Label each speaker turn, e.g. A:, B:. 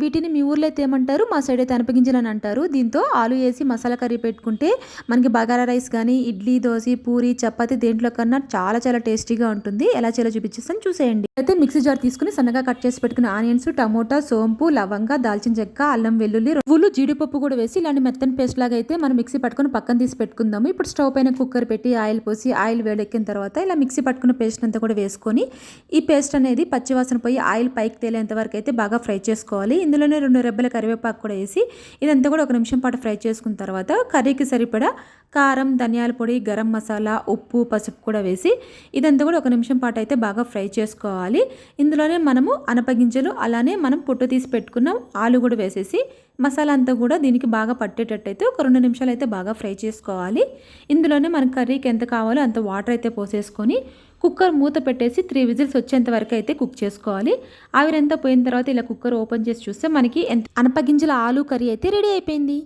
A: వీటిని మీ ఊర్లో అయితే ఏమంటారు, మా సైడ్ అయితే అనపగింజలు అని అంటారు. దీంతో ఆలు వేసి మసాలా కర్రీ పెట్టుకుంటే మనకి బగారా రైస్ కానీ, ఇడ్లీ, దోశ, పూరి, చపాతి దేంట్లో కన్నా చాలా చాలా టేస్టీగా ఉంటుంది. ఎలా చేయాలో చూపించేస్తాను, చూసేయండి. అయితే మిక్సీ జార్ తీసుకుని సన్నగా కట్ చేసి పెట్టుకున్న ఆనియన్స్, టమోటా, సోంపు, లవంగ, దాల్చిన చెక్క, అల్లం వెల్లుల్లి, నువ్వులు, జీడిపప్పు కూడా వేసి ఇలాంటి మెత్తని పేస్ట్ లాగా అయితే మనం మిక్సీ పట్టుకుని పక్కన తీసి పెట్టుకుందాము. ఇప్పుడు స్టవ్ పైన కుక్కర్ పెట్టి ఆయిల్ పోసి ఆయిల్ వేడెక్కిన తర్వాత ఇలా మిక్సీ పట్టుకున్న పేస్ట్ అంతా కూడా వేసుకొని ఈ పేస్ట్ అనేది పచ్చివాసన పోయి ఆయిల్ పైకి తేలేంత వరకు అయితే బాగా ఫ్రై చేసుకోవాలి. ఇందులోనే 2 రెబ్బల కరివేపాకు కూడా వేసి ఇదంతా కూడా 1 నిమిషం పాటు ఫ్రై చేసుకున్న తర్వాత కర్రీకి సరిపడా కారం, ధనియాల పొడి, గరం మసాలా, ఉప్పు, పసుపు కూడా వేసి ఇదంతా కూడా 1 నిమిషం పాటు అయితే బాగా ఫ్రై చేసుకోవాలి. ఇందులోనే మనము అనపగింజలు అలానే మనం పొట్టు తీసి పెట్టుకున్న ఆలు కూడా వేసేసి మసాలా అంతా కూడా దీనికి బాగా పట్టేటట్టయితే ఒక 2 నిమిషాలు అయితే బాగా ఫ్రై చేసుకోవాలి. ఇందులోనే మన కర్రీకి ఎంత కావాలో అంత వాటర్ అయితే పోసేసుకొని కుక్కర్ మూత పెట్టేసి 3 విజిల్స్ వచ్చేంత వరకు అయితే కుక్ చేసుకోవాలి. ఆవిరంతా పోయిన తర్వాత ఇలా కుక్కర్ ఓపెన్ చేసి చూస్తే మనకి అనపగింజల ఆలు కర్రీ అయితే రెడీ అయిపోయింది.